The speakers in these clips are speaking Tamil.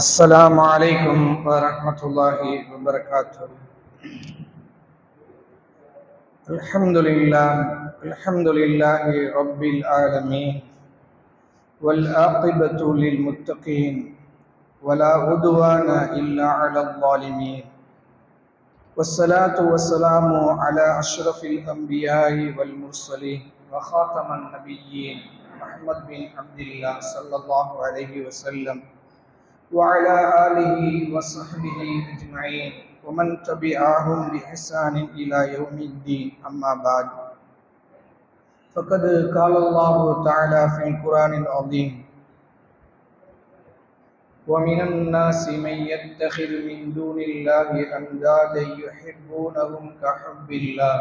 السلام عليكم ورحمة الله وبركاته. الحمد لله رب العالمين، والعاقبة للمتقين، ولا عدوان إلا على الظالمين، والصلاة والسلام على أشرف الأنبياء والمرسلين وخاتم النبيين محمد بن عبد الله صلى الله عليه وسلم وعلى آله وصحبه أجمعين ومن تبعهم بإحسان إلى يوم الدين. أما بعد، فقد قال الله تعالى في القرآن العظيم: ومن الناس من يتخذ من دون الله أندادا يحبونهم كحب الله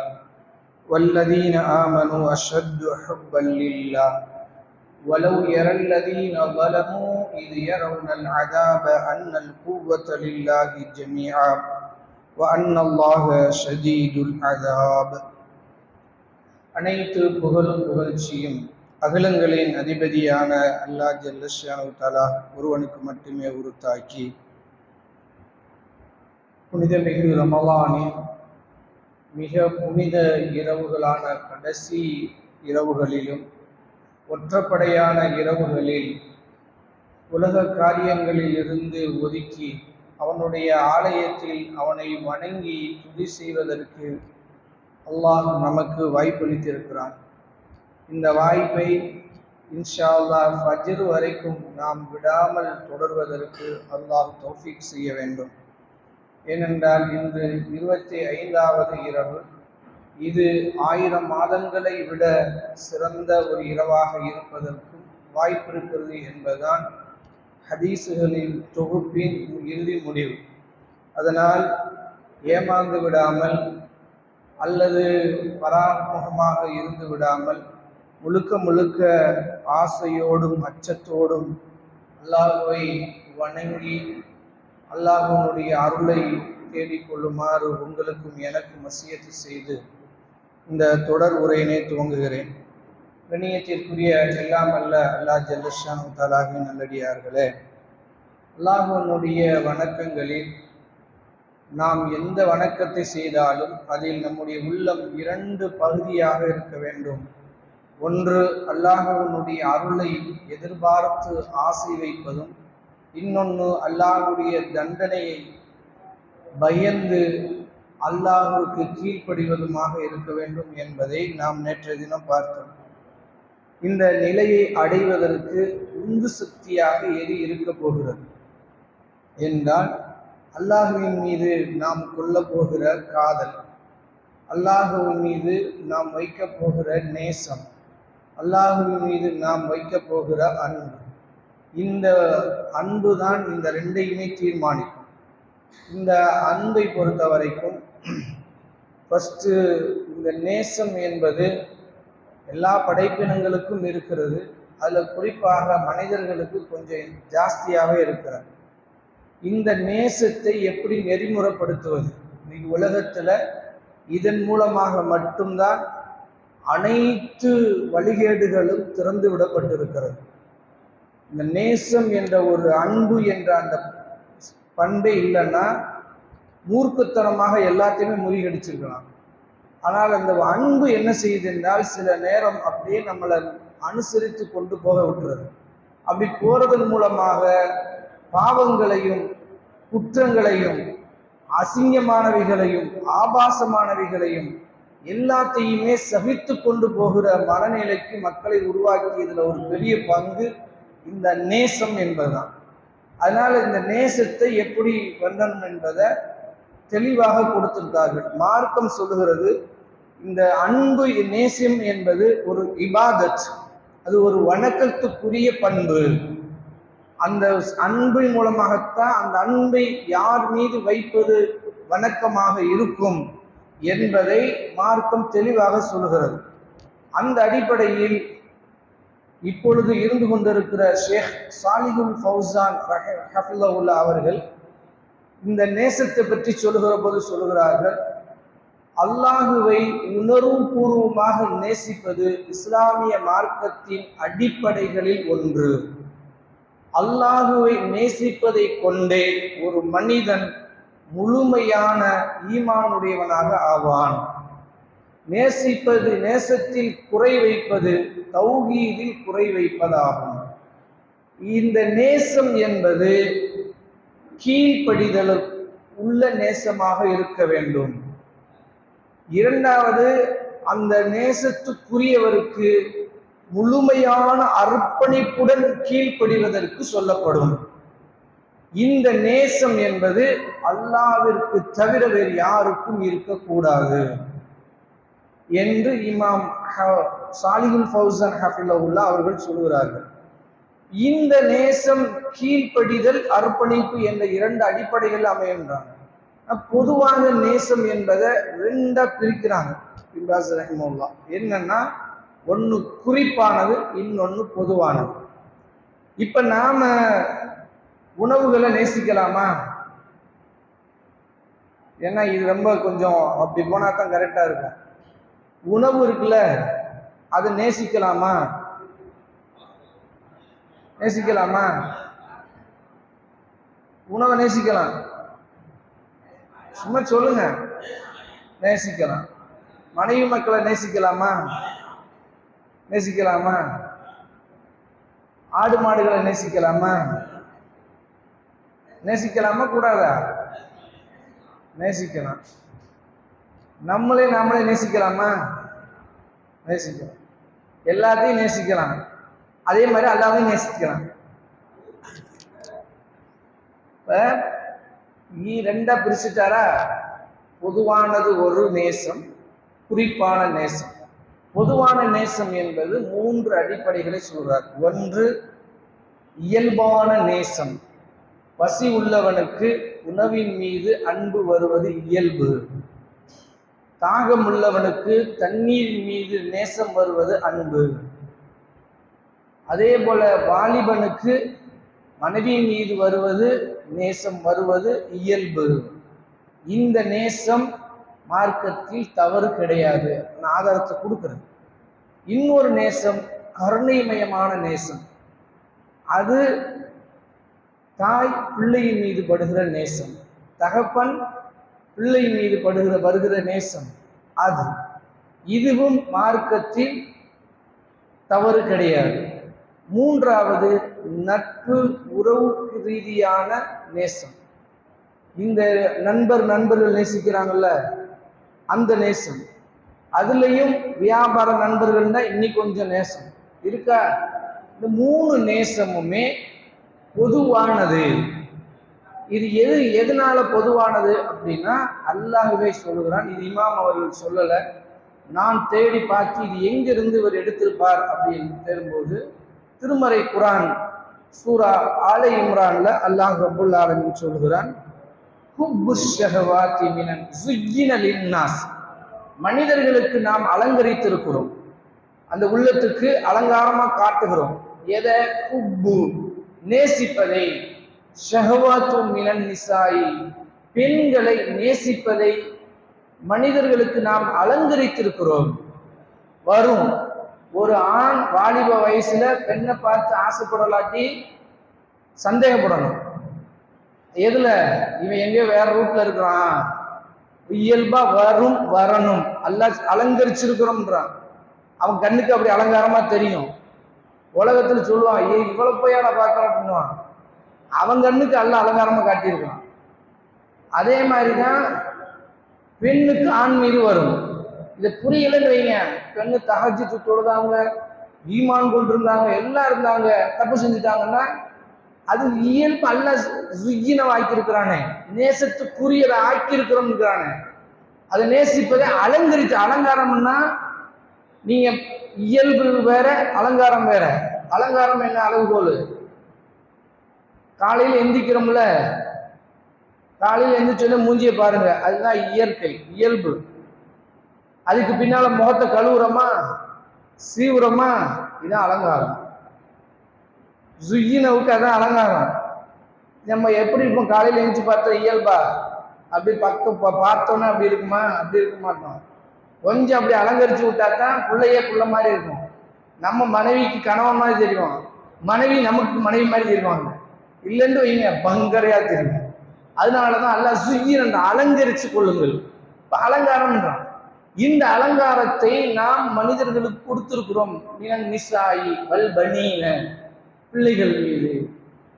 والذين آمنوا أشد حبا لله ولو يرى الذين ظلموا إذ يرون العذاب أن القوة لله جميعا وأن الله شديد العذاب. அனைத்து புகழும் புகழ்ச்சியும் அகிலங்களின் அதிபதியான அல்லாஹ் ஜல்லஷானு தஆலா ஒருவனுக்கு மட்டுமே உரித்தாக்கி, புனிதமிகு ரமலானின் மிக புனித இரவுகளான கடைசி இரவுகளிலும் ஒற்றப்படையான இரவுகளில் உலக காரியங்களில் இருந்து ஒதுக்கி அவனுடைய ஆலயத்தில் அவனை வணங்கி துதி செய்வதற்கு அல்லாஹ் நமக்கு வாய்ப்பளித்திருக்கிறான். இந்த வாய்ப்பை இன்ஷா அல்லாஹ் ஃபஜ்ர் வரைக்கும் நாம் விடாமல் தொடர்வதற்கு அல்லாஹ் தௌஃபீக் செய்ய வேண்டும். ஏனென்றால் இன்று 25வது இரவு. இது 1000 மாதங்களை விட சிறந்த ஒரு இரவாக இருப்பதற்கும் வாய்ப்பு இருக்கிறது என்பதுதான் ஹதீஸுகளின் தொகுப்பின் இறுதி முடிவு. அதனால் ஏமாந்து விடாமல் அல்லது பராமுகமாக இருந்து விடாமல் முழுக்க முழுக்க ஆசையோடும் அச்சத்தோடும் அல்லாஹுவை வணங்கி அல்லாஹ்வினுடைய அருளை தேடிக்கொள்ளுமாறு உங்களுக்கும் எனக்கும் வசியத்து செய்து இந்த தொடர் உரையினை துவங்குகிறேன். கண்ணியத்திற்குரிய எல்லாம் அல்ல அல்லாஹ் ஜல்லஷானு தஆலாவின் நல்லடியார்களே, அல்லாஹ்வினுடைய வணக்கங்களில் நாம் எந்த வணக்கத்தை செய்தாலும் அதில் நம்முடைய உள்ளம் 2 பகுதியாக இருக்க வேண்டும். ஒன்று அல்லாஹ்வினுடைய அருளை எதிர்பார்த்து ஆசை வைப்பதும், இன்னொன்று அல்லாஹ்வுடைய தண்டனையை பயந்து அல்லாஹ்வுக்கு கீழ்ப்படிவதுமாக இருக்க வேண்டும் என்பதை நாம் நேற்றைய தினம் பார்த்தோம். இந்த நிலையை அடைவதற்கு உந்து சக்தியாக எது இருக்க போகிறது என்றால், அல்லாஹ்வின் மீது நாம் கொள்ள போகிற காதல், அல்லாஹ்வின் மீது நாம் வைக்க போகிற நேசம், அல்லாஹ்வின் மீது நாம் வைக்க போகிற அன்பு. இந்த அன்பு தான் இந்த ரெண்டையுமே தீர்மானிக்கும். இந்த அன்பை பொறுத்த வரைக்கும் ஃபஸ்ட்டு இந்த நேசம் என்பது எல்லா படைப்பினங்களுக்கும் இருக்கிறது. அதில் குறிப்பாக மனிதர்களுக்கு கொஞ்சம் ஜாஸ்தியாக இருக்கிறது. இந்த நேசத்தை எப்படி நெறிமுறைப்படுத்துவது? இன்னைக்கு உலகத்தில் இதன் மூலமாக மட்டும்தான் அனைத்து வழிகேடுகளும் திறந்து விடப்பட்டிருக்கிறது. இந்த நேசம் என்ற ஒரு அன்பு என்ற அந்த பண்பே இல்லைன்னா மூர்க்கத்தனமாக எல்லாத்தையுமே முறியடிச்சிருக்கலாம். ஆனால் அந்த அன்பு என்ன செய்யுது என்றால், சில நேரம் அப்படியே நம்மளை அனுசரித்து கொண்டு போக விட்டுறது. அப்படி போறதன் மூலமாக பாவங்களையும் குற்றங்களையும் அசிங்கமானவைகளையும் ஆபாசமானவைகளையும் எல்லாத்தையுமே சகித்து கொண்டு போகிற மனநிலைக்கு மக்களை உருவாக்கி இதில் ஒரு பெரிய பங்கு இந்த நேசம் என்பதுதான். அதனால் இந்த நேசத்தை எப்படி பண்ணணும் என்பதை தெளிவாக கொடுத்திருக்கார்கள். மார்க்கம் சொல்லுகிறது, இந்த அன்பு நேசம் என்பது ஒரு இபாதத், அது ஒரு வணக்கத்துக்குரிய பண்பு. அந்த அன்பின் மூலமாகத்தான் அந்த அன்பை யார் மீது வைப்பது வணக்கமாக இருக்கும் என்பதை மார்க்கம் தெளிவாக சொல்லுகிறது. அந்த அடிப்படையில் இப்பொழுது இருந்து கொண்டிருக்கிற ஷேக் சாலிஹுல் ஃபௌசான் ஹஃபிலஹுல்லாஹ் அவர்கள் இந்த நேசத்தை பற்றி சொல்லுகிற போது சொல்லுகிறார்கள், அல்லாஹுவை உணர்வுபூர்வமாக நேசிப்பது இஸ்லாமிய மார்க்கத்தின் அடிப்படைகளில் ஒன்று. அல்லாஹுவை நேசிப்பதை கொண்டே ஒரு மனிதன் முழுமையான ஈமானுடையவனாக ஆவான். நேசத்தில் குறை வைப்பது தௌஹீதில் குறை வைப்பதாகும். இந்த நேசம் என்பது கீழ்ப்படிதல் உள்ள நேசமாக இருக்க வேண்டும். இரண்டாவது, அந்த நேசத்துக்குரியவருக்கு முழுமையான அர்ப்பணிப்புடன் கீழ்ப்படிவதற்கு சொல்லப்படும். இந்த நேசம் என்பது அல்லாஹ்விற்கு தவிர வேறு யாருக்கும் இருக்கக்கூடாது என்று இமாம் சாலிஹுல் ஃபௌசான் ஹஃபிலஹுல்லாஹ் அவர்கள் சொல்கிறார்கள். இந்த நேசம் கீழ்ப்படிதல் அர்ப்பணிப்பு என்ற இரண்டு அடிப்படைகள் அமைகின்றாங்க. பொதுவான நேசம் என்பதை ரெண்டா பிரிக்கிறாங்க இப்ராஸ் ரஹிமஹுல்லாஹ். என்னன்னா, ஒன்று குறிப்பானது, இன்னொன்று பொதுவானது. இப்ப நாம உணவுகளை நேசிக்கலாமா? ஏன்னா இது ரொம்ப கொஞ்சம் அப்படி போனா தான் கரெக்டா இருக்கும். உணவு இருக்குல்ல, அது நேசிக்கலாமா? நேசிக்கலாமா? உணவை நேசிக்கலாம். சும்மா சொல்லுங்க. நேசிக்கலாம். மனைவி மக்களை நேசிக்கலாமா? நேசிக்கலாமா? ஆடு மாடுகளை நேசிக்கலாமா? நேசிக்கலாமா கூடாதா? நேசிக்கலாம். நாமளே நேசிக்கலாமா? நேசிக்கலாம். எல்லாத்தையும் நேசிக்கலாம். அதே மாதிரி அல்லாஹ்வையும் நேசிக்கலாம். ரெண்டா பிரிச்சுட்டாரா? பொதுவானது ஒரு நேசம், குறிப்பான நேசம். பொதுவான நேசம் என்பது 3 அடிப்படைகளை சொல்றார். ஒன்று, இயல்பான நேசம். பசி உள்ளவனுக்கு உணவின் மீது அன்பு வருவது இயல்பு. தாகம் உள்ளவனுக்கு தண்ணீரின் மீது நேசம் வருவது அன்பு. அதே போல வாலிபனுக்கு மனைவியின் மீது வருவது நேசம் வருவது இயல்பு. இந்த நேசம் மார்க்கத்தில் தவறு கிடையாது, நான் ஆதாரத்தை கொடுக்குறேன். இன்னொரு நேசம் கருணைமயமான நேசம். அது தாய் பிள்ளையின் மீது படுகிற நேசம், தகப்பன் பிள்ளை மீது வருகிற நேசம். அது இதுவும் மார்க்கத்தில் தவறு கிடையாது. மூன்றாவது, நட்பு உறவு ரீதியான நேசம். இந்த நண்பர்கள் நேசிக்கிறாங்கல்ல, அந்த நேசம். அதுலேயும் வியாபார நண்பர்கள்னா இன்னைக்கு கொஞ்சம் நேசம் இருக்கா. இந்த 3 நேசமுமே பொதுவானது. இது எதனால பொதுவானது அப்படின்னா, அல்லாஹ்வே சொல்லுகிறான். இது இமாம் அவர்கள் சொல்லல, நான் தேடி பார்த்து இது எங்கிருந்து இவர் எடுத்திருப்பார் அப்படின்னு தேடும்போது, திருமறை குரான் சூரா ஆலை இம்ரான்ல அல்லாஹ் ரப்புல் ஆலமீன் சொல்கிறான், ஹுப்புஷ் ஷஹவாத்தி மினன் ஸுய்யின லின்னாஸ். மனிதர்களுக்கு நாம் அலங்கரித்திருக்கிறோம், அந்த உள்ளத்துக்கு அலங்காரமா காட்டுகிறோம். எதை? ஹுப்பு, நேசிப்பதை. ஷஹவாத்து மினன் நிசாயி, பெண்களை நேசிப்பதை மனிதர்களுக்கு நாம் அலங்கரித்திருக்கிறோம். வரும் ஒரு ஆண் வாலிப வயசுல பெண்ணை பார்த்து ஆசைப்படலாட்டி சந்தேகப்படணும். எதுல? இவன் எங்கேயோ வேற ரூட்ல இருக்கிறான். இயல்பா வரணும். அல்லாஹ் அலங்கரிச்சிருக்கிறோம்ன்றான். அவன் கண்ணுக்கு அப்படி அலங்காரமா தெரியும். உலகத்துல சொல்லுவான், இவ்வளவு போய் நான் பார்க்கறேன் அப்படின்னுவான். அவன் கண்ணுக்கு அல்லாஹ் அலங்காரமா காட்டியிருக்கான். அதே மாதிரிதான் பெண்ணுக்கு ஆண் மீது வரும். இதை புரியலன்னு வைங்க, பெண்ணு தஹஜ்ஜுத் தொழுதாங்க, ஈமான் கொண்டிருந்தாங்க, எல்லாம் இருந்தாங்க, தப்பு செஞ்சுட்டாங்கன்னா அது இயல்பு அல்லாஹ் ஸுய்யின ஆக்கியிருக்கிறானே, நேசத்துக்குரியதை ஆக்கியிருக்கிறோம்ங்கிறானே. அதை நேசிப்பதை அலங்கரித்து. அலங்காரம்னா நீங்க இயல்பு வேற, அலங்காரம் வேற. அலங்காரம் என்ன அளவுகோல்? காலையில் எந்திக்கிறோம்ல, காலையில் எந்திரிச்சோன்னே மூஞ்சியை பாருங்க, அதுதான் இயற்கை, இயல்பு. அதுக்கு பின்னால முகத்தை கழுவுறோமா, சீவுறோமா, இதுதான் அலங்காரம். ஸுய்யினவுக்கு அதான் அலங்காரம். நம்ம எப்படி இருப்போம்? காலையில் எழுந்துச்சு பார்த்தா இயல்பா அப்படி பார்த்தோன்னே அப்படி இருக்குமா? அப்படி இருக்க மாட்டோம். கொஞ்சம் அப்படி அலங்கரிச்சு விட்டா தான் பிள்ளையே புள்ள மாதிரி இருக்கும். நம்ம மனைவிக்கு கணவன் மாதிரி தெரியும். மனைவி நமக்கு மனைவி மாதிரி தெரிவாங்க, இல்லைன்னு வைங்க பங்கரையா தெரியும். அதனாலதான் அல்லாஹ் சுய்யன் அலங்கரிச்சு கொள்ளுங்கள். அலங்காரம்ன்றான். இந்த அலங்காரத்தை நாம் மனிதர்களுக்கு கொடுத்திருக்கிறோம். மினன் நிசாயி வல் பனீன, பிள்ளைகள் மீது.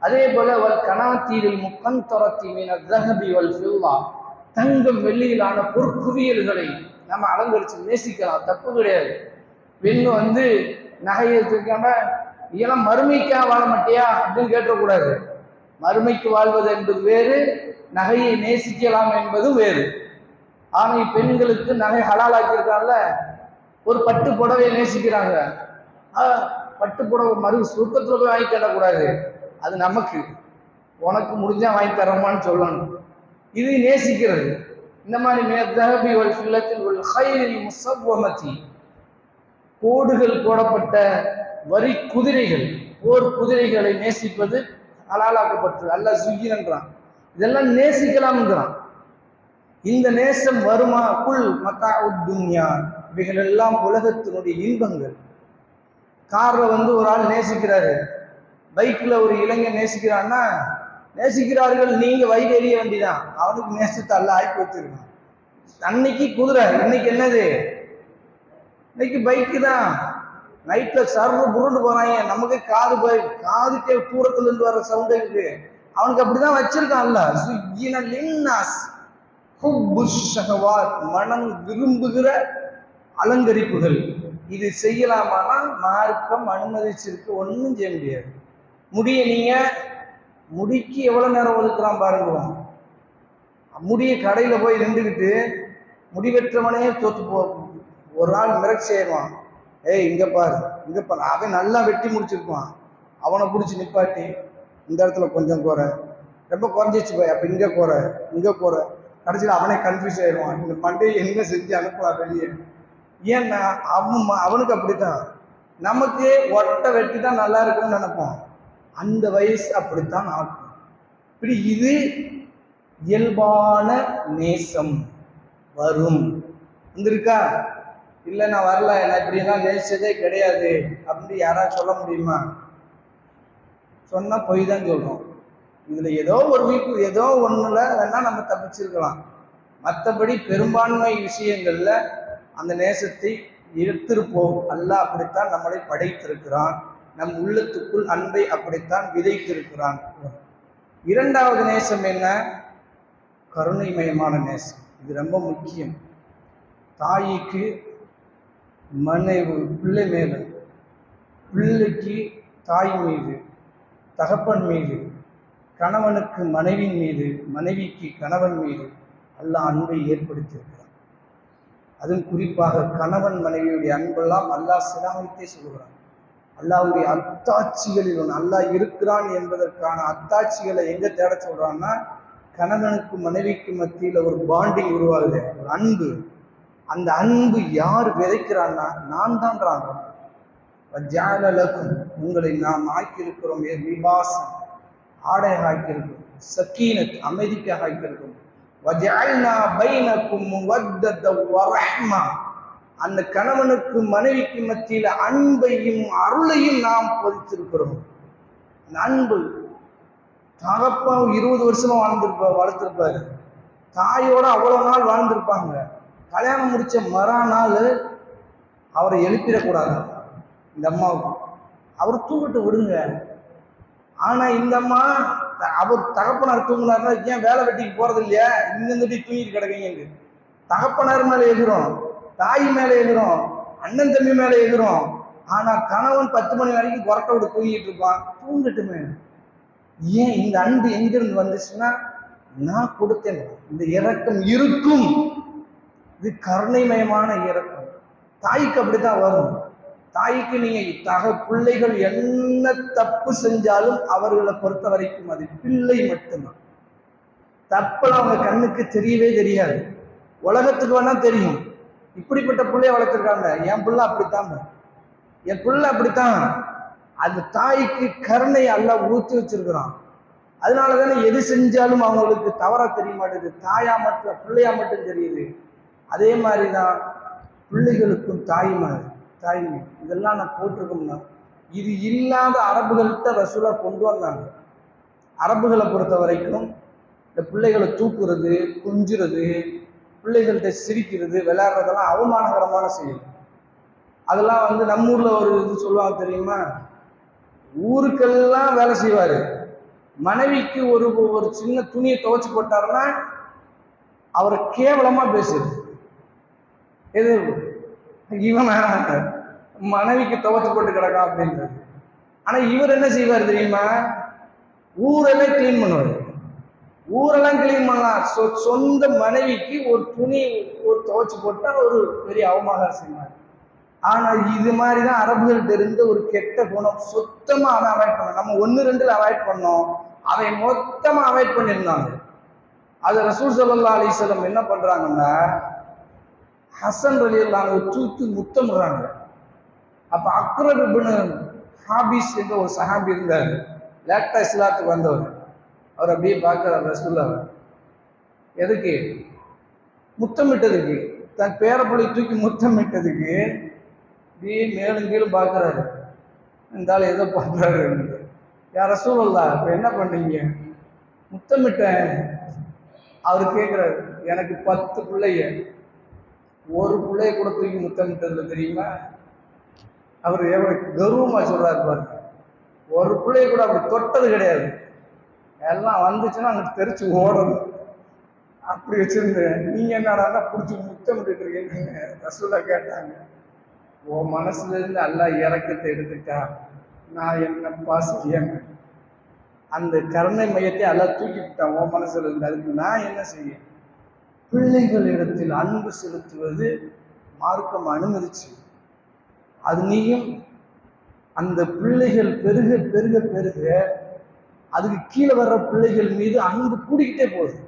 அதே போல வல் கனாத்தீரில் முக்கந்தரத்தி மின தஹபி வல் ஃபில்லா, தங்கம் வெள்ளியிலான பொற்குவியல்களை நம்ம அலங்கரிச்சு நேசிக்கலாம், தப்பு கிடையாது. பெண் நகையை வச்சிருக்காம இதெல்லாம் மறுமைக்காக வாழ மாட்டியா அப்படின்னு கேட்டக்கூடாது. மறுமைக்கு வாழ்வது என்பது வேறு, நகையை நேசிக்கலாம் என்பது வேறு. ஆனால் பெண்களுக்கு நகை ஹலாலாக்கியிருக்காங்கல்ல, ஒரு பட்டு புடவையை நேசிக்கிறாங்க, பட்டு புடவை சுருக்கத்தில் போய் வாங்கி தரக்கூடாது, அது நமக்கு, உனக்கு முடிஞ்சா வாங்கி தரோமான்னு சொல்லணும். இது நேசிக்கிறது. இந்த மாதிரி மேதஹபி வல் ஃபில்லத்தில் வல் கைரில் முஸவ்வமதி, கோடுகள் போடப்பட்ட வரி குதிரைகள், போர் குதிரைகளை நேசிப்பது ஹலாலாக்கப்பட்டது. அல்லாஹ் சுய்யின்றான். இதெல்லாம் நேசிக்கலாம்ங்கிறான். இந்த நேசம் வருமா? குல் மத்தாஉத் துன்யா, இவைகள் எல்லாம் உலகத்தினுடைய இன்பங்கள். கார்ல ஒரு ஆள் நேசிக்கிறாரு, பைக்ல ஒரு இளைஞன் நேசிக்கிறான்னா, நேசிக்கிறார்கள், நீங்க வயிறு எறிய வேண்டிதான். அவனுக்கு நேசத்தை அல்லாஹ் ஆக்கி வச்சிருக்கான். அன்னைக்கு குதிரை, இன்னைக்கு என்னது? இன்னைக்கு பைக்கு தான். நைட்ல சர்வ புருண்டு போறாங்க, நமக்கு காதுக்கே தூரத்துல இருந்து வர சவுண்ட் இருக்கு. அவனுக்கு அப்படிதான் வச்சிருக்கான்ல. மனம் விரும்புகிற அலங்கரிப்புகள். இது செய்யலாமானா மார்க்கம் அனுமதிச்சிருக்கு, ஒன்றும் செய்ய முடியாது. நீங்க முடிக்கு எவ்வளவு நேரம் ஒதுக்குறான் பாருங்க. முடிய கடையில போய் நின்றுக்கிட்டு முடிவெற்றவனே தோத்து போ. ஒரு நாள் மிரட்சி செய்வான், ஏய் இங்க பாரு இங்க பாரு, அவன் நல்லா வெட்டி முடிச்சிருப்பான். அவனை பிடிச்சி நிப்பாட்டி, இந்த இடத்துல கொஞ்சம் குறை, ரொம்ப குறைஞ்சிச்சு போய், அப்ப இங்க குறை. கடைசியில் அவனே கன்ஃபியூஸ் ஆயிடுவான், இந்த மண்டையை என்ன செஞ்சு அனுப்புவான் வெளியே. ஏன்னா அவனுக்கு அப்படித்தான். நமக்கு ஒட்டை வெட்டி தான் நல்லா இருக்குன்னு நினைப்போம், அந்த வயசு அப்படித்தான் ஆகும். இப்படி இது இயல்பான நேசம் வரும். வந்திருக்கா? இல்லை நான் வரல, நான் இப்படியெல்லாம் நேசிச்சதே கிடையாது அப்படின்னு யாராவது சொல்ல முடியுமா? சொன்னா பொய் தான் சொல்றோம். இதுல ஏதோ ஒரு வீக்கு ஏதோ ஒண்ணுல வேணா நம்ம தப்பிச்சிருக்கலாம். மற்றபடி பெரும்பான்மை விஷயங்கள்ல அந்த நேசத்தை எடுத்திருப்போம். அல்லாஹ் அப்படித்தான் நம்மளை படைத்திருக்கிறான். நம் உள்ளத்துக்குள் அன்பை அப்படித்தான் விதைத்திருக்கிறான். இரண்டாவது நேசம் என்ன? கருணைமயமான நேசம். இது ரொம்ப முக்கியம். தாய்க்கு மனைவி பிள்ளை மேல, பிள்ளைக்கு தாய் மீது, தகப்பன் மீது, கணவனுக்கு மனைவின் மீது, மனைவிக்கு கணவன் மீது அல்லாஹ் அன்பை ஏற்படுத்தியிருக்கிறான். அதுவும் குறிப்பாக கணவன் மனைவியுடைய அன்பெல்லாம் அல்லாஹ் சிலாமித்தே சொல்கிறான். அல்லாஹ்வுடைய அத்தாட்சிகளில் ஒன்று, அல்லாஹ் இருக்கிறான் என்பதற்கான அத்தாட்சிகளை எங்க தேட சொல்றான்னா, கணவனுக்கு மனைவிக்கு மத்தியில் ஒரு பாண்டிங் உருவாகுது, ஒரு அன்பு. அந்த அன்பு யார் விதைக்கிறான்னா நான் தான்றாங்க. உங்களை நாம் ஆக்கியிருக்கிறோம், லிபாசம் ஆடையாக ஆக்கியிருக்கிறோம், சக்கீனத் அமைதிக்காக ஆக்கியிருக்கிறோம். அந்த கணவனுக்கு மனைவிக்கு மத்தியில் அன்பையும் அருளையும் நாம் பொதித்திருக்கிறோம். அந்த அன்பு, தகப்பா 20 வருஷமா வளர்த்திருப்பாரு, தாயோட அவ்வளவு நாள் வாழ்ந்திருப்பாங்க. கல்யாணம் முடிச்ச மறுநாள் அவரை எழுப்பிடக்கூடாது இந்த அம்மாவுக்கு, அவர் தூங்கிட்டு விடுங்க. ஆனா இந்த அம்மா அவர் தகப்பனார் தூங்கினார்னா, ஏன் வேலை வெட்டிக்கு போறது இல்லையா, இங்கிருந்துட்டு தூங்கிட்டு கிடக்கீங்க. தகப்பனார் மேல எகிறோம், தாய் மேல எகிறோம், அண்ணன் தம்பி மேல எகிறோம். ஆனா கணவன் 10 மணி வரைக்கும் கொரட்டை விட்டு தூங்கிட்டு இருப்பான், தூங்கிட்டுமே. ஏன்? இந்த அன்பு எங்கிருந்து வந்துச்சுன்னா, நான் கொடுத்தேன். இந்த இரக்கம் இருக்கும். இது கருணைமயமான இரக்கம். தாய்க்கு அப்படித்தான் வரும். தாய்க்கு நீங்க பிள்ளைகள் என்ன தப்பு செஞ்சாலும் அவர்களை பொறுத்த வரைக்கும் அது பிள்ளை மட்டும்தான். தப்பெல்லாம் அவங்க கண்ணுக்கு தெரியவே தெரியாது. உலகத்துக்கு வேணா தெரியும், இப்படிப்பட்ட பிள்ளைய வளர்த்துருக்காங்க, என் பிள்ளை அப்படித்தான், என் பிள்ளை அப்படித்தான். அந்த தாய்க்கு கருணை அல்லாஹ் ஊற்றி வச்சிருக்கிறான். அதனாலதானே எது செஞ்சாலும் அவங்களுக்கு தவறா தெரிய மாட்டேங்குது, தாயா மட்டும் பிள்ளையா மட்டும் தெரியுது. அதே மாதிரிதான் பிள்ளைகளுக்கும் தாய்மை. இதெல்லாம் நான் போட்டிருக்கோம்னா இது இல்லாத அரபுகள்கிட்ட ரசூலா கொண்டு வந்தாங்க. அரபுகளை பொறுத்த வரைக்கும் இந்த பிள்ளைகளை தூக்குறது, குஞ்சுறது, பிள்ளைகள்கிட்ட சிரிக்கிறது, விளையாடுறதெல்லாம் அவமானகரமான செயல். அதெல்லாம் நம்ம ஊர்ல ஒரு இது சொல்லுவாங்க தெரியுமா, ஊருக்கெல்லாம் வேலை செய்வாரு, மனைவிக்கு ஒரு ஒரு சின்ன துணியை துவைச்சு போட்டாருன்னா அவரை கேவலமா பேசுது. எது இவன் மனைவிக்கு துவைச்சு போட்டு கிடக்கான் அப்படின்றது. ஆனா இவர் என்ன செய்வார் தெரியுமா, ஊரெல்லாம் கிளீன் பண்ணுவார். ஊரெல்லாம் கிளீன் பண்ணலாம், சொந்த மனைவிக்கு ஒரு துணி ஒரு துவைச்சு போட்டா ஒரு பெரிய அவமானம் செய்வார். ஆனா இது மாதிரிதான் அரபுகள்கிட்ட இருந்த ஒரு கெட்ட குணம் சுத்தமா அவன் அவாய்ட் பண்ண. நம்ம 1-2 அவாய்ட் பண்ணோம், அதை மொத்தமா அவாய்ட் பண்ணியிருந்தாங்க. அது ரசூல் ஸல்லல்லாஹு அலைஹி வஸல்லம் என்ன பண்றாங்கன்னா, ஹசன் ரலியல்லாஹு தூக்கி முத்தமிடுறாங்க. அப்ப அக்ரப் இப்னு ஹாபிஸ் என்ற ஒரு சஹாபி இருந்தார், லேட்டா இஸ்லாத்துக்கு வந்தவர். அவர் அப்படியே பார்க்கிறார் ரசூலுல்லாஹ். எதுக்கு? முத்தமிட்டதுக்கு, தன் பேரப்பிள்ளை தூக்கி முத்தமிட்டதுக்கு அப்படியே மேலும் கீழும் பார்க்கிறாரு. இருந்தாலும் எதை பார்க்குறாரு, யா ரசூலுல்லாஹ் இப்ப என்ன பண்ணீங்க? முத்தமிட்டேன். அவர் கேட்கிறாரு, எனக்கு 10 பிள்ளைய, ஒரு பிள்ளைய கூட தூக்கி முத்தமிட்டதுல தெரியுமா? அவர் எவ்வளவு கௌரவமா சொல்றாரு பாருங்க. ஒரு பிள்ளைய கூட அப்படி தொட்டது கிடையாது, எல்லாம் வந்துச்சுன்னா அங்கிட்டு தெரிச்சு ஓடணும் அப்படி வச்சிருந்தேன். நீங்க என்னடா பிடிச்சி முத்தமிட்டு இருக்கீங்க? ரசூலா கேட்டாங்க. உன் மனசுல இருந்து அல்லாஹ் இறக்கத்தை எடுத்துட்டா நான் என்னப்பா செய்ய? அந்த கருணை மையத்தை அல்லாஹ் தூக்கிவிட்டான் உன் மனசுல இருந்து, அதுக்கு நான் என்ன செய்ய? பிள்ளைகளிடத்தில் அன்பு செலுத்துவது மார்க்கம் அனுமதிச்சு. அது நீயும் அந்த பிள்ளைகள் பெருக பெருக பெருக அதுக்கு கீழே வர்ற பிள்ளைகள் மீது அன்பு கூடிக்கிட்டே போகுது.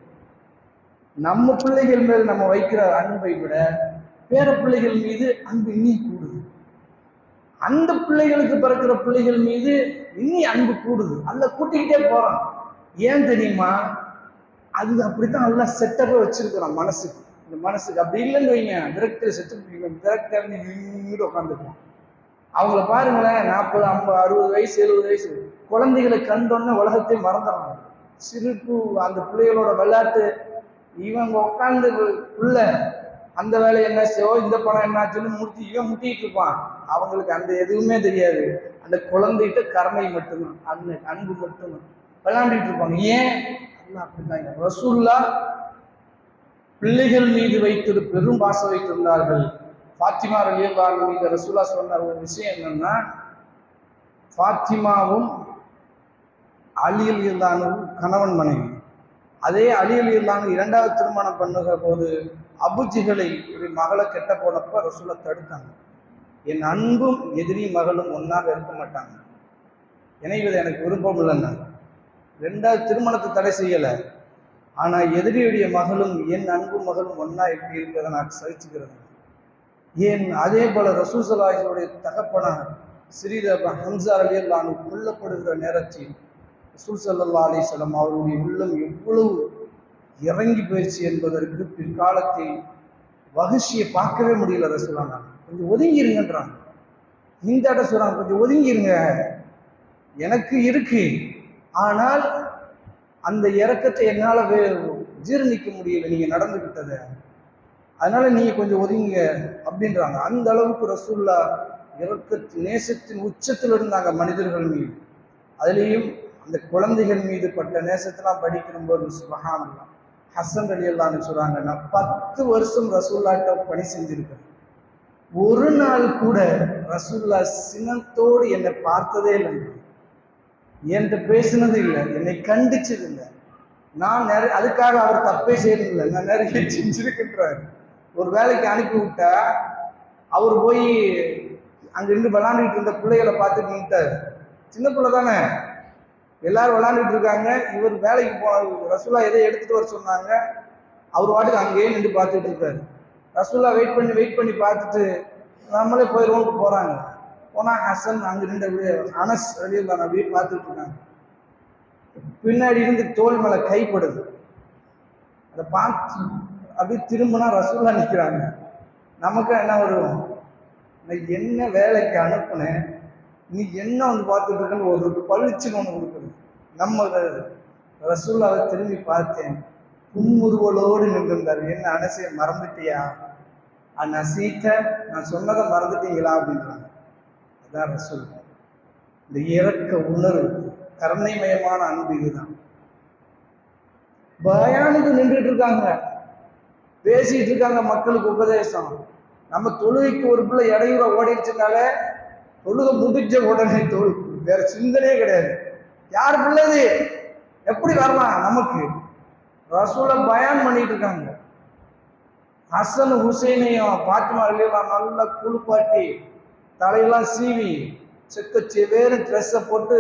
நம்ம பிள்ளைகள் மீது நம்ம வைக்கிற அன்பை விட பேர பிள்ளைகள் மீது அன்பு இன்னி கூடுது. அந்த பிள்ளைகளுக்கு பிறக்கிற பிள்ளைகள் மீது இன்னி அன்பு கூடுது. அல்ல கூட்டிக்கிட்டே போறான். ஏன் தெரியுமா? அது அப்படித்தான் நல்லா செட்டப்பா வச்சிருக்கிறான் மனசுக்கு. இந்த மனசுக்கு அப்படி இல்லைன்னு வைங்க, விரக்தியில் விரக்தியில் நின்று உட்காந்துருக்கோம். அவங்கள பாருங்களேன், 40, 50, 60 வயசு 70 வயசு குழந்தைகளை கண்டோன்னு உலகத்தை மறந்துடுறாங்க. சிரிப்பு, அந்த பிள்ளைகளோட விளையாட்டு, இவங்க உட்காந்து பிள்ளை அந்த வேலை என்ன செய்யோ, இந்த பணம் என்னாச்சுன்னு இவன் முட்டிட்டு இருப்பான். அவங்களுக்கு அந்த எதுவுமே தெரியாது. அந்த குழந்தைகிட்ட கருணை மட்டும்தான், அன்பு மட்டும்தான் விளையாண்டுட்டு இருப்பாங்க. ஏன்? அப்படித்தாங்க ரசூலுல்லாஹ் பிள்ளைகள் மீது வைத்து பெரும் பாசம் வைத்திருந்தார்கள். ஃபாத்திமா ரலியல்லாஹு அன்ஹா மீது ரசூலுல்லாஹ் சொன்ன ஒரு விஷயம் என்னன்னா, ஃபாத்திமாவும் அலி ரலியல்லாஹு அன்ஹு கணவன் மனைவி. அதே அலி ரலியல்லாஹு அன்ஹு 2வது திருமணம் பண்ணுகிற போது அபுஜிகளை ஒரு மகளை கெட்ட போனப்ப ரசூலுல்லாஹ் தடுத்தாங்க. என் அன்பும் எதிரி மகளும் ஒன்னாக இருக்க மாட்டாங்க, இணைவது எனக்கு விருப்பம் இல்லைன்னா. 2வது திருமணத்தை தடை செய்யலை, ஆனால் எதிரியுடைய மகளும் என் அன்பு மகளும் ஒன்றா எப்படி இருக்கிறத நான் சகிச்சுக்கிறேன். ஏன்? அதே போல ரசூல் ஸல்லல்லாஹு அலைஹி வஸல்லம் தகப்பனார் சிறிது ஹம்ஸா ரலியல்லாஹு அன்ஹு கொல்லப்படுகிற நேரத்தில் ரசூல் ஸல்லல்லாஹு அலைஹி வஸல்லம் அவருடைய உள்ளம் எவ்வளவு இறங்கி போயிடுச்சு என்பதற்கு பிற்காலத்தில் வஹ்ஷியை பார்க்கவே முடியல. ரசூலுல்லாஹ் கொஞ்சம் ஒதுங்கிருங்கன்றாங்க. இந்த இடம் சொல்றாங்க, கொஞ்சம் ஒதுங்கிருங்க, எனக்கு இருக்கு, ஆனால் அந்த இறக்கத்தை என்னால் ஜீரணிக்க முடியல நீங்க நடந்துக்கிட்டதை, அதனால நீங்க கொஞ்சம் ஒதுங்க அப்படின்றாங்க. அந்த அளவுக்கு ரசூலுல்லாஹ் இறக்க நேசத்தின் உச்சத்தில் இருந்தாங்க மனிதர்கள் மீது. அதுலேயும் அந்த குழந்தைகள் மீது பட்ட நேசத்தெல்லாம் படிக்கிற போது சுப்ஹானல்லாஹ், ஹசன் ரலியல்லாஹு அன்ஹு சொல்றாங்க, நான் 10 வருஷம் ரசூலுல்லாஹ்ட்ட பணி செஞ்சிருக்கேன், ஒரு நாள் கூட ரசூலுல்லாஹ் சினத்தோடு என்னை பார்த்ததே இல்லை, என்கிட்ட பேசினது இல்லை, என்னை கண்டிச்சது இல்லை. நான் அதுக்காக அவர் தப்பே செய்யறதில்லை, நான் நிறைய செஞ்சிருக்கின்றார். ஒரு வேலைக்கு அனுப்பி விட்டா அவர் போய் அங்கிருந்து விளாண்டுட்டு இருந்த பிள்ளைகளை பார்த்துட்டு நின்ட்டார். சின்ன பிள்ளை தானே, எல்லாரும் விளாண்டுட்டு இருக்காங்க, இவர் வேலைக்கு ரசூலுல்லாஹ் எதை எடுத்துட்டு வர சொன்னாங்க, அவர் வாட்டுக்கு அங்கேயே நின்று பார்த்துட்டு இருக்காரு. ரசூலுல்லாஹ் வெயிட் பண்ணி பார்த்துட்டு நம்மளே போயிடுவோம்னு போறாங்க. போனா ஹசன் அங்க இருந்த அனஸ் ரலியல்லாஹு அன்ஹு அப்படியே பார்த்துட்டு இருக்காங்க. பின்னாடி இருந்து தோல் மேல கைப்படுது, அதை பார்த்து அப்படியே திரும்பினா ரசூலுல்லாஹ் நிற்கிறாங்க. நமக்கு என்ன வரும், நான் என்ன வேலைக்கு அனுப்புனேன், நீ என்ன வந்து பார்த்துட்டு இருக்கன்னு ஒரு பளிச்சுன்னு ஒன்று கொடுக்குறது. நம்ம ரசூல்லாவை திரும்பி பார்த்தேன், புன்முறுவலோடு நின்றிருந்தார். என்ன அனசையை மறந்துட்டியா, நசீத்த நான் சொன்னதை மறந்துட்டீங்களா அப்படின்றாங்க. அதான் ரசூல். இந்த இறக்க உணர்வு, கருணைமயமான அன்பு இதுதான். பயானுக்கு நின்றுட்டு இருக்காங்க, பேசிட்டு இருக்காங்க, மக்களுக்கு உபதேசம். நம்ம தொழுகைக்கு ஒரு பிள்ளை இடையூற ஓடிடுச்சுனால தொழுகை முடிஞ்ச உடனே வேற சிந்தனையே கிடையாது. யார் பிள்ளைது எப்படி வரலாம் நமக்கு? ரசூலை பயான் பண்ணிட்டு இருக்காங்க. ஹசன் ஹுசைனையும் பாத்திமா எல்லாம் நல்லா குளிப்பாட்டி தலையெல்லாம் சீவி செக்க செவேறு ட்ரெஸ்ஸை போட்டு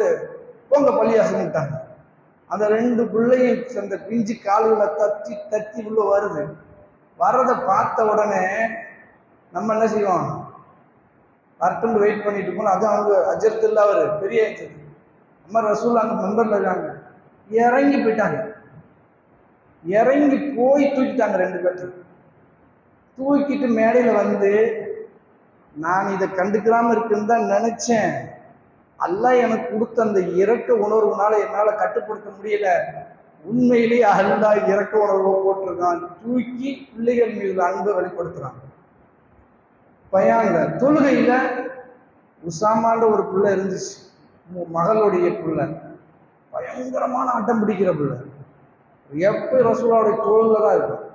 போங்க பள்ளியாசன்ட்டாங்க. அந்த 2 பிள்ளையும் அந்த பிஞ்சு கால்களை தத்தி தத்தி உள்ள வருது. வர்றதை பார்த்த உடனே நம்ம என்ன செய்வோம், கரெக்டு வெயிட் பண்ணிட்டு இருக்கோம். அதுவும் அவங்க அஜர்த்துல அவர் பெரிய நம்ம ரசூல் அங்கே மெம்பர்ல இருக்காங்க. இறங்கி போயிட்டாங்க, இறங்கி போய் தூக்கிட்டாங்க. 2 பேர்த்து தூக்கிட்டு மேடையில வந்து, நான் இதை கண்டுக்கிறாம இருக்குன்னு தான் நினைச்சேன். அல்லாஹ் எனக்கு கொடுத்த அந்த இரக்க உணர்வுனால என்னால கட்டுப்படுத்த முடியல. உண்மையிலேயே அல்லாஹ் இரக்க உணர்வை போட்டிருக்கான். தூக்கி பிள்ளைகள் மீது அன்பை வெளிப்படுத்துறாங்க. பயான்ல தொழுகையில உசாமான்ற ஒரு பிள்ளை இருந்துச்சு, மகளுடைய பிள்ளை. பயங்கரமான ஆட்டம் பிடிக்கிற பிள்ளை. எப்ப ரசூலுல்லாஹ்வுடைய தோள்ல தான் இருக்கும்.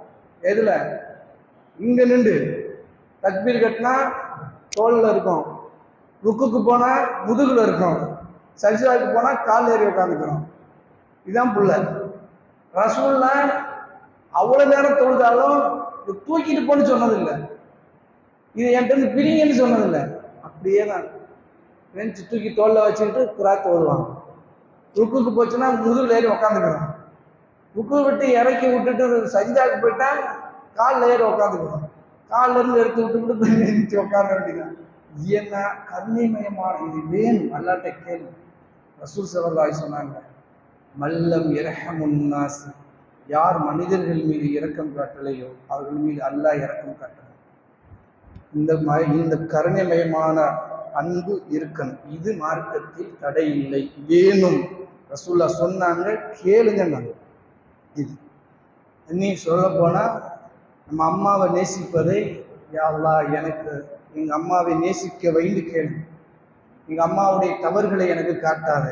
எதுல? இங்க நின்று தக்பீர் கட்டினா தோல்ல இருக்கும், ருக்குக்கு போனா முதுகுல இருக்கும், சஜ்ஜாவுக்கு போனா கால் ஏறி உட்காந்துக்கிறோம். இதுதான் புள்ள. ரசூலுல்லாஹ் அவ்வளவு நேரம் தொழுதாலும் தூக்கிட்டு போன்னு சொன்னதில்லை, இது என்கிட்ட பிரிங்கன்னு சொன்னதில்லை. அப்படியே தான் பெஞ்சு தூக்கி தோல்ல வச்சுக்கிட்டு குராத் ஓதுவாங்க. ருக்குக்கு போச்சுன்னா முதுகுல ஏறி உட்காந்துக்கிறோம். ருக்கு விட்டு இறக்கி விட்டுட்டு சஜ்ஜாவுக்கு போயிட்டா காலில் ஏறி உட்காந்துக்கிறோம். காலில் இருந்து எடுத்து விட்டு உட்கார வேண்டியதான். என்ன கருணைமயமான இது வேணும். அல்லாட்ட கேள்வி. ரசூல் ஸல்லல்லாஹு அலைஹி சொன்னாங்க, மல்லம் இரஹமுன்னாஸ், யார் மனிதர்கள் மீது இரக்கம் காட்டலையோ அவர்கள் மீது அல்லாஹ் இரக்கம் காட்டல. இந்த கருணைமயமான அன்பு இருக்கணும். இது மார்க்கத்தில் தடை இல்லை, வேணும். ரசூல்லா சொன்னாங்க, கேளுங்க. நாங்கள் இது நீ சொல்ல போனா நம்ம அம்மாவை நேசிப்பதை, யா அல்லாஹ் எனக்கு எங்கள் அம்மாவை நேசிக்க வைந்து கேளு. எங்கள் அம்மாவுடைய தவறுகளை எனக்கு காட்டாத,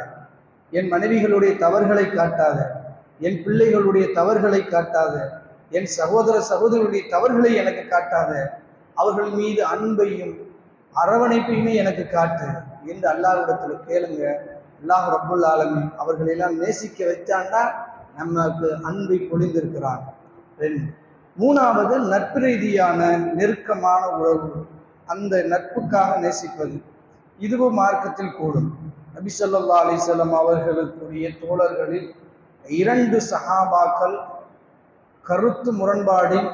என் மனைவிகளுடைய தவறுகளை காட்டாத, என் பிள்ளைகளுடைய தவறுகளை காட்டாத, என் சகோதர சகோதரிகளுடைய தவறுகளை எனக்கு காட்டாத, அவர்கள் மீது அன்பையும் அரவணைப்பையுமே எனக்கு காட்டு என்று அல்லாஹ்விடத்தில் கேளுங்க. அல்லாஹ் ரப்புல் ஆலமீன் அவர்களெல்லாம் நேசிக்க வச்சாண்டா நமக்கு அன்பை பொழிந்திருக்கிறான். 2. 3வது நட்பு ரீதியான நெருக்கமான உறவு, அந்த நட்புக்காக நேசிப்பது, இதுவும் மார்க்கத்தில் கூடும். நபி ஸல்லல்லாஹு அலைஹி வஸல்லம் அவர்களுக்குரிய தோழர்களில் 2 சஹாபாக்கள் கருத்து முரண்பாடின்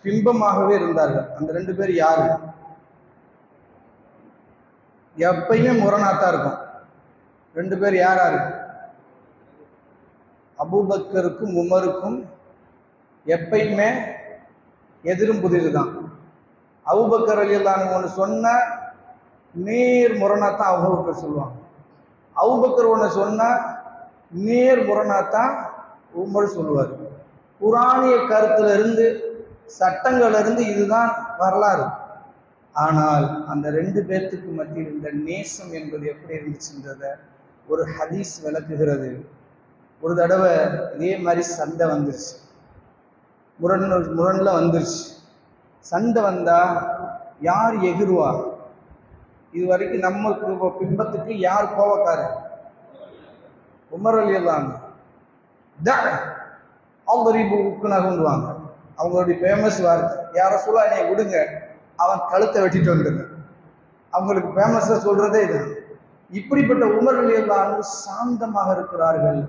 பிம்பமாகவே இருந்தார்கள். அந்த 2 பேர் யாரு? எப்பயுமே முரணாத்தான் இருக்கும். 2 பேர் யாராரு? அபூபக்கருக்கும் உமருக்கும் எப்பயுமே எதிரும் புதிது தான். அபூபக்கர் ரலியல்லாஹு அன்ஹு ஒன்று சொன்னா நேர் முரணாத்தான் அபூபக்கர் சொல்லுவாங்க. அபூபக்கர் ஒன்று சொன்னா நேர் முரணாத்தான் உமர் சொல்லுவார். குரானிய கருத்துல இருந்து சட்டங்கள்ல இருந்து இதுதான் வரலாறு. ஆனால் அந்த 2 பேர்த்துக்கு மத்தியில் இந்த நேசம் என்பது எப்படி இருந்துச்சுன்றத ஒரு ஹதீஸ் விளக்குகிறது. ஒரு தடவை இதே மாதிரி சண்டை வந்துருச்சு, முரண்ல வந்துருச்சு. சண்டை வந்தா யார் எகிருவா? இது வரைக்கும் நமக்கு பிம்பத்துக்கு யார் கோவக்காரு? உமர் ரலியல்லாஹு அன்ஹு. நகுண்டுவாங்க. அவங்களுடைய ஃபேமஸ் வார்த்தை, யார சொல்ல என்னை விடுங்க, அவன் கழுத்தை வெட்டிட்டு வந்துடுங்க. அவங்களுக்கு ஃபேமஸா சொல்றதே இது. இப்படிப்பட்ட உமர் ரலியல்லாஹு அன்ஹு சாந்தமாக இருக்கிறார்கள்.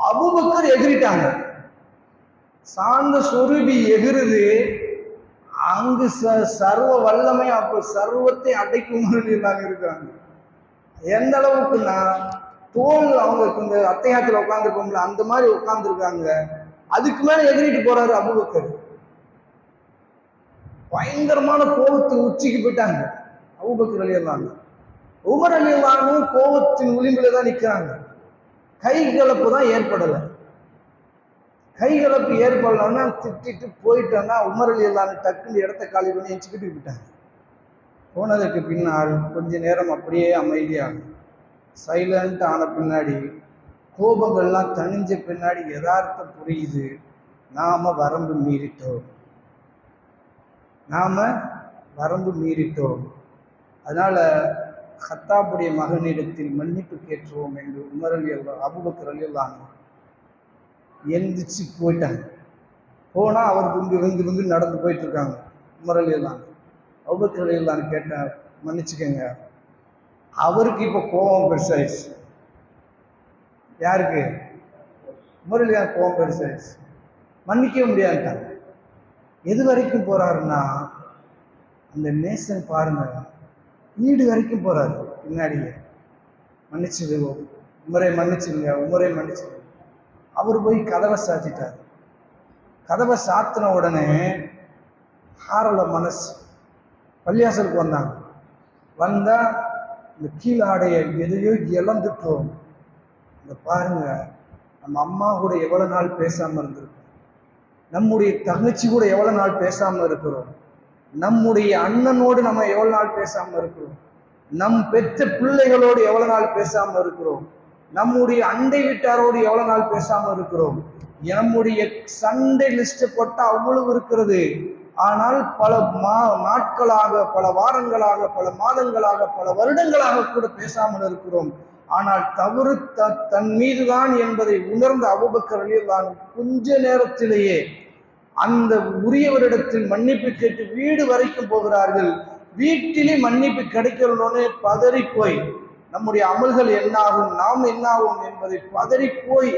அபூபக்கர் எகிரிட்டாங்க. சாந்த சொருபி எகிருது. அங்கு சர்வ வல்லமை, அப்ப சர்வத்தை அடைக்கும் இருக்காங்க. எந்த அளவுக்குன்னா தோல் அவங்களுக்கு இந்த அத்தையாத்துல உட்காந்துருக்கோம்ல அந்த மாதிரி உட்கார்ந்துருக்காங்க. அதுக்கு மேல எகிரிட்டு போறாரு அபூபக்கர். பயங்கரமான கோபத்து உச்சிக்கு போயிட்டாங்க அபூபக்கர் ரலியல்லாஹு அன்ஹு. உமர் ரலியல்லாஹு அன்ஹு கோபத்தின் விளிம்பில தான் நிற்கிறாங்க. கைகலப்பு தான் ஏற்படலை. கைகலப்பு ஏற்படலன்னா திட்டிட்டு போயிட்டோன்னா உமர் ரலியல்லாஹு அன்ஹு டக்குன்னு இடத்த காலி பண்ணி எஞ்சிக்கிட்டு விட்டாங்க. போனதுக்கு பின்னால் கொஞ்ச நேரம் அப்படியே அமைதியாகும். சைலண்ட் ஆன பின்னாடி, கோபங்கள்லாம் தணிஞ்ச பின்னாடி யதார்த்தம் புரியுது. நாம வரம்பு மீறிட்டோம். அதனால ஹத்தாபுடைய மகனிடத்தில் மன்னிப்பு கேட்டுருவோம் என்று உமர் ரலியல்லாஹு அபூபக்கர் ரலியல்லாஹு அன்ஹு எந்திரிச்சு போயிட்டாங்க. போனா அவர் இருந்து நடந்து போயிட்டு இருக்காங்க. உமர் ரலியல்லாஹு அன்ஹு அபூபக்கர் ரலியல்லாஹு அன்ஹு கேட்டார், மன்னிச்சுக்கங்க. அவருக்கு இப்போ கோபம் பெருசாயிடுச்சு. யாருக்கு? உமர் ரலியல்லாஹு அன்ஹு கோபம் பெருசாயிடுச்சு. மன்னிக்க முடியாதுட்டாங்க. எது வரைக்கும் போறாருன்னா, அந்த நேசன் பாருங்க, வீடு வரைக்கும் போறாரு. பின்னாடியே மன்னிச்சிடுவோம், உமரை மன்னிச்சிடுங்க. அவர் போய் கதவை சாத்திட்டார். கதவை சாத்தின உடனே ஹாரல மனசு பள்ளியாசலுக்கு வந்தாங்க. வந்தா இந்த கீழாடைய எதையோ இழந்துட்டோம். இந்த பாருங்க, நம்ம அம்மா கூட எவ்வளவு நாள் பேசாம இருந்திருக்கோம், நம்முடைய தங்கச்சி கூட எவ்வளவு நாள் பேசாம இருக்கிறோம், நம்முடைய அண்ணனோடு நம்ம எவ்வளவு நாள் பேசாம இருக்கிறோம், நம் பெற்ற பிள்ளைகளோடு எவ்வளவு நாள் பேசாம இருக்கிறோம், நம்முடைய அண்டை வீட்டாரோடு எவ்வளவு நாள் பேசாம இருக்கிறோம். நம்முடைய சண்டை லிஸ்ட் போட்டா அவ்வளவு இருக்கிறது. ஆனால் பல நாட்களாக, பல வாரங்களாக, பல மாதங்களாக, பல வருடங்களாக கூட பேசாமல் இருக்கிறோம். ஆனால் தவறு தன் மீதுதான் என்பதை உணர்ந்த அபூபக்கர் ரலியல்லாஹு அன்ஹு கொஞ்ச நேரத்திலேயே அந்த உரியவரிடத்தில் மன்னிப்பு கேட்டு வீடு வரைக்கும் போகிறார்கள். வீட்டிலே மன்னிப்பு கிடைக்கிறோன்னு பதறி போய் நம்முடைய அமல்கள் என்னாகும், நாம் என்னாகும் என்பதை பதறி போய்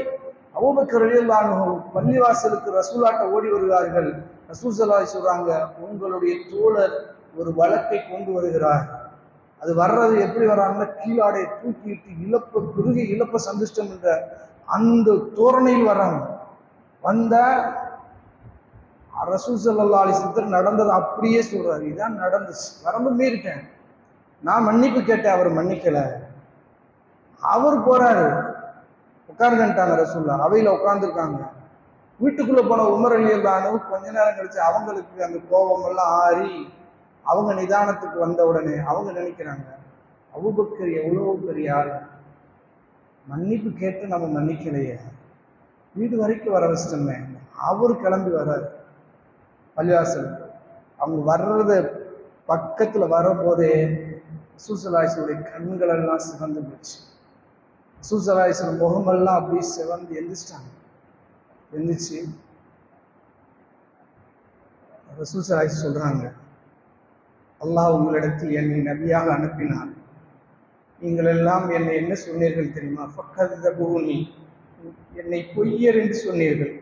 அபூபக்கர் ரலியல்லாஹு அன்ஹு பள்ளிவாசலுக்கு ரசூலாட்ட ஓடி வருகிறார்கள். ரசூல் ஸல்லல்லாஹு அலைஹி சொல்றாங்க, உங்களுடைய தோழர் ஒரு வழக்கை கொண்டு வருகிறார். அது வர்றது எப்படி வர்றாங்கன்னா, கீழாடைய தூக்கிட்டு குறுகி இழப்ப சந்திஷ்டம் என்ற அந்த தோரணையில் வர்றாங்க. வந்தா ரசூல் ஸல்லல்லாஹு அலைஹி வஸல்லம் நடந்தது அப்படியே சொல்றாரு, இதான் நடந்துச்சு, வரம்பு மீறிட்டேன், நான் மன்னிப்பு கேட்டேன், அவர் மன்னிக்கல. அவர் போறாரு, உட்கார்ந்துட்டாங்க. ரசூல்லா அவையில உட்கார்ந்துருக்காங்க. வீட்டுக்குள்ள போன உமர் ரலியல்லாஹு அன்ஹு கொஞ்ச நேரம் கழிச்சு அவங்களுக்கு அந்த கோபம் எல்லாம் ஆறி அவங்க நிதானத்துக்கு வந்த உடனே அவங்க நினைக்கிறாங்க, அபூபக்கர் எவ்வளவு பெரிய ஆள், மன்னிப்பு கேட்டு நம்ம மன்னிக்கலையே, வீடு வரைக்கும் வர வச்சிட்டோமே. அவர் கிளம்பி வர்றாரு பள்ளிவாசல். அவங்க வர்றத பக்கத்துல வரும்போதே ரசூல் ஸல்லல்லாஹு அலைஹி வஸல்லம் கண்கள் எல்லாம் சிவந்து போச்சு. ரசூல் ஸல்லல்லாஹு அலைஹி வஸல்லம் முகமெல்லாம் அப்படியே சிவந்து எந்திரிச்சிட்டாங்க. எந்திரிச்சு ரசூல் ஸல்லல்லாஹு அலைஹி வஸல்லம் சொல்றாங்க, அல்லாஹ் உங்களிடத்தில் என்னை நபியாக அனுப்பினார். நீங்கள் எல்லாம் என்னை என்ன சொன்னீர்கள் தெரியுமா? ஃபக்கதபூனி, என்னை பொய்யர் என்று சொன்னீர்கள்.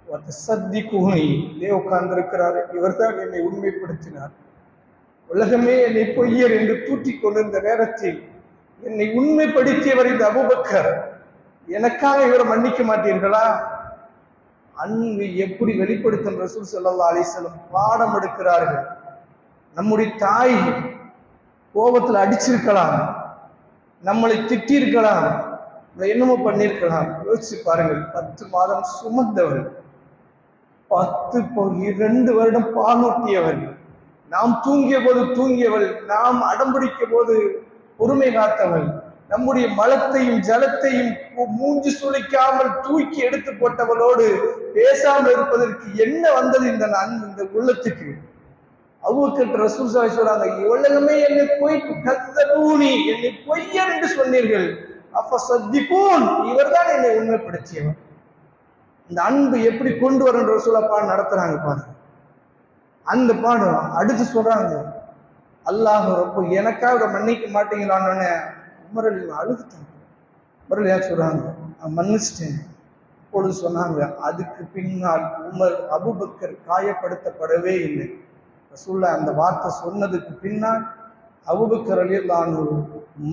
வதஸத்திகூனி, இதே உட்கார்ந்திருக்கிறார், இவர்தான் என்னை உண்மைப்படுத்தினார். உலகமே என்னை பொய்யர் என்று தூற்றிக் கொண்டிருந்த நேரத்தில் என்னை உண்மைப்படுத்தியவர் இந்த அபூபக்கர். எனக்காக இவரை மன்னிக்க மாட்டீர்களா? அன்பு எப்படி வெளிப்படுத்தும் ரசூல் ஸல்லல்லாஹு அலைஹி வஸல்லம் பாடம் எடுக்கிறார்கள். நம்முடைய தாய் கோபத்தில் அடிச்சிருக்கலாம், நம்மளை திட்டிருக்கலாம், என்னமோ பண்ணியிருக்கலாம். யோசிச்சு பாருங்கள், 10 மாதம் சுமந்தவள், 2 வருடம் பாலூட்டியவள், நாம் தூங்கிய போது தூங்கியவள், நாம் அடம்பிடிக்க போது பொறுமை காத்தவள், நம்முடைய மலத்தையும் ஜலத்தையும் மூஞ்சி சுளிக்காமல் தூக்கி எடுத்து போட்டவளோடு பேசாமல் இருப்பதற்கு என்ன வந்தது இந்த உள்ளத்துக்கு? அபூபக்கர் ரசூல் ஸல்லல்லாஹு அலைஹி வஸல்லம் சொல்றாங்க, உலகமே என்னை என்னை பொய்யர் என்று சொன்னீர்கள், அஃபஸத்திகூன், இவர்தான் என்னை உண்மைப்படுத்தியவர். இந்த அன்பு எப்படி கொண்டு வரன்ற ரசூலா பாடம் நடத்துறாங்க பாருங்க. அந்த பாடம் அடுத்து சொல்றாங்க, அல்லாஹ் ரொம்ப எனக்காக மன்னிக்க மாட்டீங்களான்னு உமர் ரலியல்லாஹு அழுதுட்டாங்க. உமர் ரலியல்லாஹு சொல்றாங்க, நான் மன்னிச்சிட்டேன். அப்பொழுது சொன்னாங்க, அதுக்கு பின்னால் அபூபக்கர் காயப்படுத்தப்படவே இல்லை. ரசூலுல்லாஹ் அந்த வார்த்தை சொன்னதுக்கு பின்னால் அபூபக்கர் ரலியல்லாஹு அன்ஹு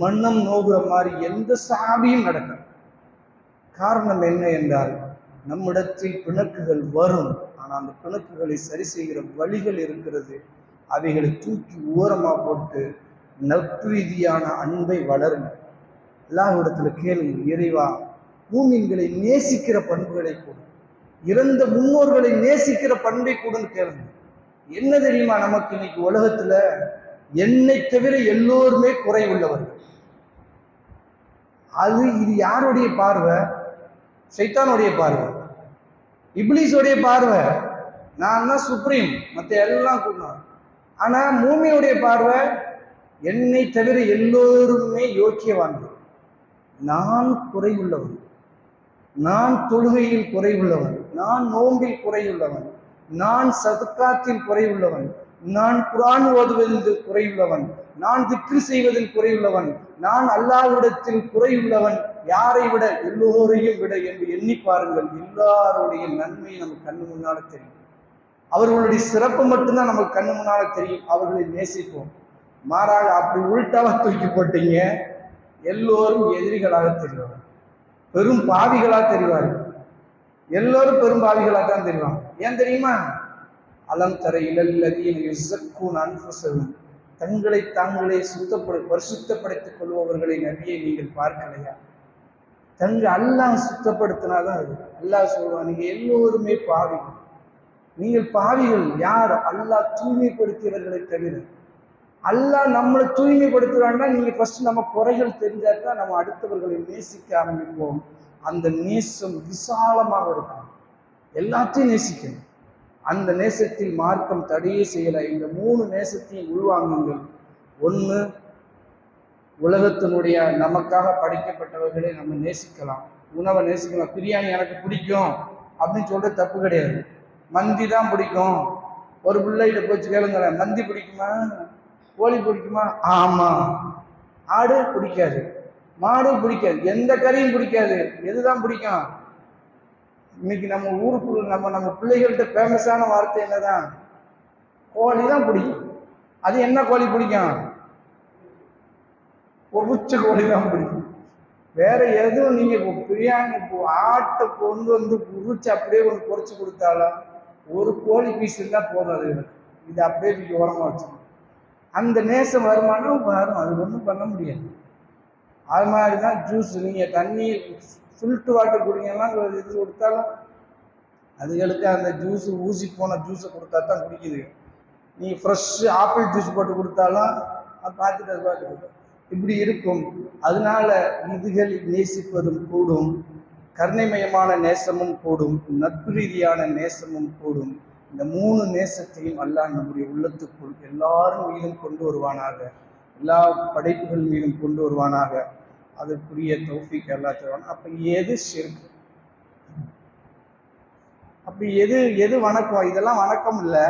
மன்னம் நோகுற மாதிரி எந்த சஹாபியும் நடக்கல. காரணம் என்ன என்றால், நம்மிடத்தில் பிணக்குகள் வரும், ஆனால் அந்த பிணக்குகளை சரி செய்கிற வழிகள் இருக்கிறது. அவைகளை தூக்கி ஓரமாக போட்டு நட்பு ரீதியான அன்பை வளருங்க. அல்லாஹ்விடத்துல கேளுங்க, இறைவா மூமின்களை நேசிக்கிற பண்புகளை கொடு, இறந்த முன்னோர்களை நேசிக்கிற பண்பை கூடன்னு கேளுங்க. என்ன தெரியுமா, நமக்கு இன்னைக்கு உலகத்துல என்னை தவிர எல்லோருமே குறை உள்ளவர்கள். இது யாருடைய பார்வை? சைத்தானுடைய பார்வை, இப்லீஸோடைய பார்வை. நான் தான் சுப்ரீம், மற்ற எல்லாம் கூடணும். ஆனா மூமியுடைய பார்வை, என்னை தவிர எல்லோருமே யோக்கியவான்கள், நான் குறையுள்ளவன், நான் தொழுகையில் குறைவுள்ளவன், நான் நோம்பில் குறையுள்ளவன், நான் சதக்காத்தில் குறையுள்ளவன், நான் குர்ஆன் ஓதுவதில் குறையுள்ளவன், நான் திக்ர் செய்வதில் குறையுள்ளவன், நான் அல்லாஹ்விடத்தில் குறையுள்ளவன், யாரை விட? எல்லோரையும் விட என்று எண்ணி பாருங்கள். எல்லாருடைய நன்மை நமக்கு கண்ணு முன்னால தெரியும், அவர்களுடைய சிறப்பு மட்டும்தான் நமக்கு கண்ணு முன்னால தெரியும். அவர்களை நேசிப்போம். மாறாக அப்படி உள்டாவா தூக்கி போட்டீங்க, எல்லோரும் எதிரிகளாக தெரிவார்கள், பெரும் பாவிகளாக தெரிவார்கள். எல்லோரும் பெரும் பாவிகளாக தான் தெரிவாங்க. ஏன் தெரியுமா? அலம் தர இலல்லதீன யுஸக்கூன அன்ஃபுஸஹும், தங்களை தாங்களே பரிசுத்தப்படுத்திக் கொள்பவர்களை நபியை நீங்கள் பார்க்கலையா? அல்லாஹ் சுத்தப்படுத்தினாதான் அது. அல்லாஹ் சொல்லுவான், நீங்க எல்லோருமே பாவிகள், நீங்கள் பாவிகள். யார்? அல்லாஹ் தூய்மைப்படுத்தியவர்களை தவிர. அல்லாஹ் நம்மளை தூய்மைப்படுத்துறான்னா, நீங்க ஃபர்ஸ்ட் நம்ம குறைகள் தெரிஞ்சாதான் நம்ம அடுத்தவர்களை நேசிக்க ஆரம்பிப்போம். அந்த நேசம் விசாலமாக இருக்கும், எல்லாத்தையும் நேசிக்கணும். அந்த நேசத்தில் மார்க்கம் தடையே செய்யலை. இந்த 3 நேசத்தையும் உள்வாங்குங்கள். 1, உலகத்தினுடைய நமக்காக படைக்கப்பட்டவர்களை நம்ம நேசிக்கலாம், உணவை நேசிக்கலாம். பிரியாணி எனக்கு பிடிக்கும் அப்படின்னு சொல்றது தப்பு கிடையாது. மந்தி தான் பிடிக்கும். ஒரு பிள்ளைகிட்ட போச்சு கேளுங்களேன், மந்தி பிடிக்குமா, கோழி பிடிக்குமா? ஆமா. ஆடு பிடிக்காது, மாடு பிடிக்காது, எந்த கறியும் பிடிக்காது. எதுதான் பிடிக்கும்? இன்னைக்கு நம்ம ஊருக்குள்ள நம்ம பிள்ளைகள்கிட்ட ஃபேமஸான வார்த்தை என்னதான்? கோழி தான் பிடிக்கும். அது என்ன கோழி பிடிக்கும்? பொறிச்ச கோழி தான் பிடிக்கும். வேற எதுவும் நீங்க பிரியாணி ஆட்டை கொண்டு வந்து உரிச்சு அப்படியே ஒன்று பொறிச்சு கொடுத்தாலும் ஒரு கோழி பீஸ் இருந்தால் போதும். அது இது அப்படியே தூக்கி உரமா வச்சுக்கணும். அந்த நேசம் வருமானம் வரும், அது ஒன்றும் பண்ண முடியாது. அது மாதிரி தான் ஜூஸ். நீங்கள் தண்ணி ஃபில்ட்ரு வாட்டர் குடிங்கன்னா இது கொடுத்தாலும் அதுகளுக்கு அந்த ஜூஸு ஊசி போன ஜூஸை கொடுத்தா தான் குடிக்குது. நீ ஃப்ரெஷ் ஆப்பிள் ஜூஸ் போட்டு கொடுத்தாலும் அது பார்த்துட்டு அது பார்த்துட்டு இப்படி இருக்கும். அதனால இதுகள் நேசிப்பதும் கூடும், கருணைமயமான நேசமும் கூடும், நட்பு ரீதியான நேசமும் கூடும். இந்த 3 நேசத்தையும் அல்லாஹ் நம்முடைய உள்ளத்துக்குள் எல்லாரும் மீதும் கொண்டு வருவானாக, எல்லா படைப்புகள் மீதும் கொண்டு வருவானாக. அதற்குரிய தௌஃபீக் அல்லாஹ் தருவான். அப்ப எது ஷிர்க்? அப்படி எது வணக்கம்? இதெல்லாம் வணக்கம் இல்லை.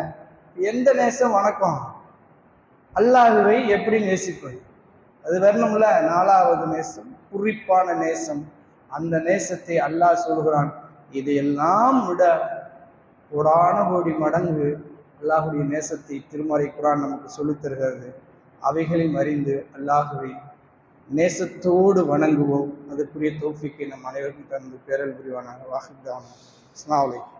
எந்த நேசம் வணக்கம்? அல்லாஹ்வை எப்படி நேசிப்பது? அது வரணும்ல. 4வது நேசம் குறிப்பான நேசம். அந்த நேசத்தை அல்லாஹ் சொல்கிறான், இதையெல்லாம் விட கோடான கோடி மடங்கு அல்லாஹுடைய நேசத்தை திருமறை குர்ஆன் நமக்கு சொல்லித் தருகிறது. அவைகளையும் அறிந்து அல்லாஹுவை நேசத்தோடு வணங்குவோம். அதற்குரிய தௌஃபீக்கை நம் அனைவருக்கும் தந்து பேரல் புரிவானாக. வாஹித் தானா. அஸ்ஸலாமு அலைக்கும்.